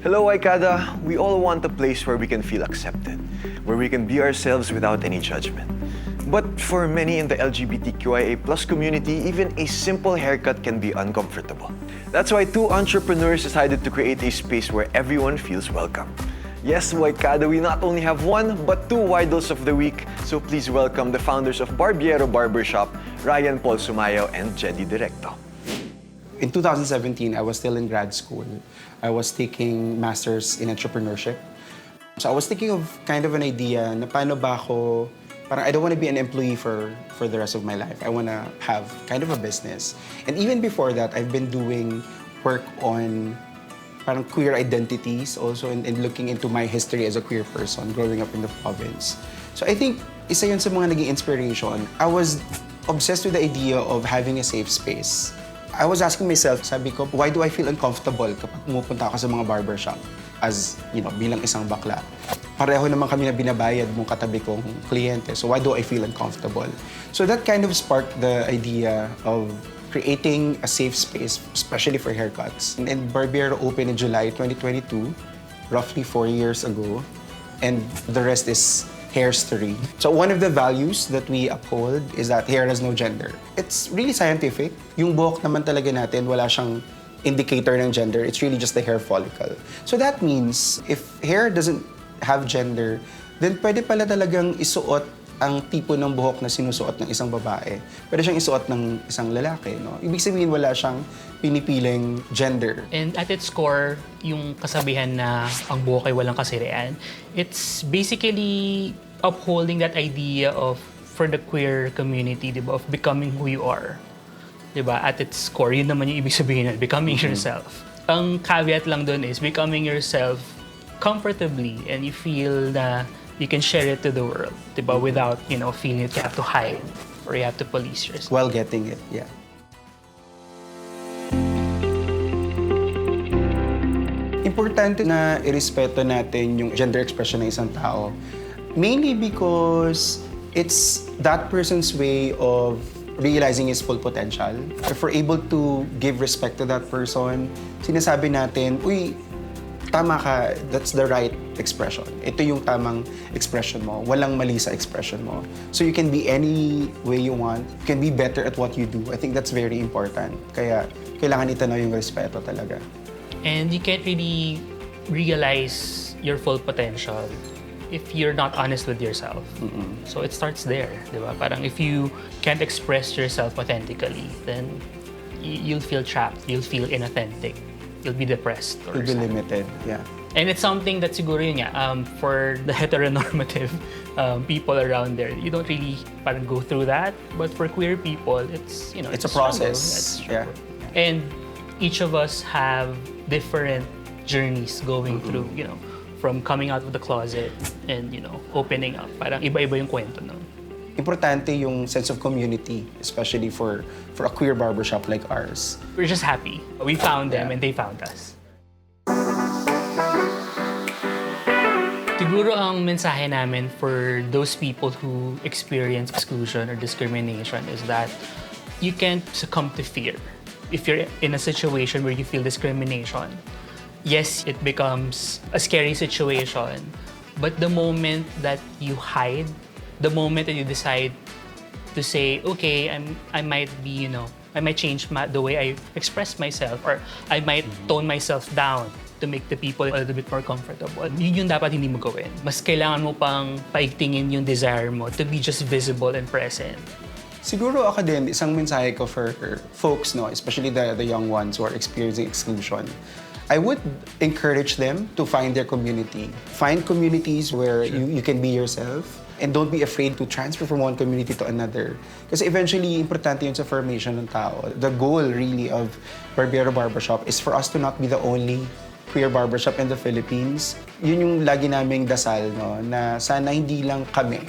Hello, Aikada. We all want a place where we can feel accepted, where we can be ourselves without any judgment. But for many in the LGBTQIA+ community, even a simple haircut can be uncomfortable. That's why two entrepreneurs decided to create a space where everyone feels welcome. Yes, Aikada, we not only have one, but two Y-Dols of the week. So please welcome the founders of Barbiero Barbershop, Ryen Paul Sumayao and Jedi Directo. In 2017, I was still in grad school. I was taking masters in entrepreneurship. So I was thinking of kind of an idea na paano ba ako, parang I don't want to be an employee for the rest of my life. I want to have kind of a business. And even before that, I've been doing work on parang queer identities also and looking into my history as a queer person growing up in the province. So I think isa yun sa mga naging inspiration. I was obsessed with the idea of having a safe space. I was asking myself, sabi ko, why do I feel uncomfortable kapag pumupunta ako sa mga barbershop as, bilang isang bakla? Pareho naman kami na binabayad mong katabi kong kliyente, so why do I feel uncomfortable? So that kind of sparked the idea of creating a safe space, especially for haircuts. And Barbiero opened in July 2022, roughly 4 years ago, and the rest is hairstory. So one of the values that we uphold is that hair has no gender. It's really scientific. Yung buhok naman talaga natin, wala siyang indicator ng gender. It's really just the hair follicle. So that means if hair doesn't have gender, then pwede pala talagang isuot ang tipo ng buhok na sinusuot ng isang babae. Pwede siyang isuot ng isang lalaki, no? Ibig sabihin wala siyang pinipiling gender. And at its core, yung kasabihan na ang buhok ay walang kasirian, it's basically upholding that idea of, for the queer community, diba, of becoming who you are. Diba? At its core, yun naman yung ibig sabihin na becoming yourself. Ang caveat lang dun is becoming yourself comfortably and you feel na you can share it to the world, diba? Without, feeling that you have to hide or you have to police yourself. While getting it, yeah. Importante na irespeto natin yung gender expression ng isang tao. Mainly because it's that person's way of realizing his full potential. If we're able to give respect to that person, sinasabi natin, uy, tama ka, that's the right expression. Ito yung tamang expression mo. Walang mali sa expression mo. So you can be any way you want. You can be better at what you do. I think that's very important. Kaya kailangan itanaw yung respeto talaga. And you can't really realize your full potential if you're not honest with yourself. So it starts there, di ba? Parang if you can't express yourself authentically, then you'll feel trapped, you'll feel inauthentic. You'll be depressed. Or You'll be limited, yeah. And it's something that siguro yun for the heteronormative people around there, you don't really parang go through that. But for queer people, it's, it's a process. Yeah. And each of us have different journeys going through, from coming out of the closet and, opening up. Parang iba-iba yung kwento nun. Importante yung sense of community, especially for a queer barbershop like ours. We're just happy. We found them and they found us. Siguro ang mensahe namin for those people who experience exclusion or discrimination is that you can't succumb to fear. If you're in a situation where you feel discrimination, yes, it becomes a scary situation, but the moment that you hide, the moment that you decide to say, okay, I might be, I might change the way I express myself, or I might tone myself down to make the people a little bit more comfortable. Yun yung dapat hindi mo gawin. Mas kailangan mo pang paigtingin yung desire mo to be just visible and present. Siguro ako din, isang mensahe ko for folks, especially the young ones who are experiencing exclusion. I would encourage them to find their community. Find communities where you can be yourself. And don't be afraid to transfer from one community to another. Kasi eventually, importante yun sa formation ng tao. The goal really of Barbiero Barbershop is for us to not be the only queer barbershop in the Philippines. Yun yung lagi naming dasal, na sana hindi lang kami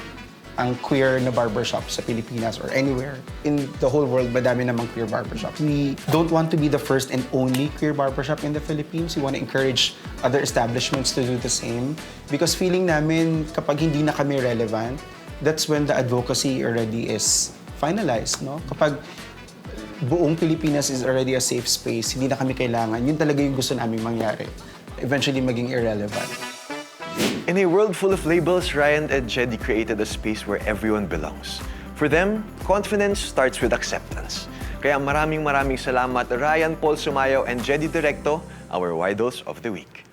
ang queer na barbershop sa Pilipinas or anywhere. In the whole world, madami namang queer barbershops. We don't want to be the first and only queer barbershop in the Philippines. We want to encourage other establishments to do the same. Because feeling namin, kapag hindi na kami relevant, that's when the advocacy already is finalized, Kapag buong Pilipinas is already a safe space, hindi na kami kailangan, yun talaga yung gusto namin mangyari. eventually maging irrelevant. In a world full of labels, Ryen and Jedi created a space where everyone belongs. For them, confidence starts with acceptance. Kaya maraming salamat Ryen Paul Sumayao and Jedi Directo, our Y-Dols of the Week.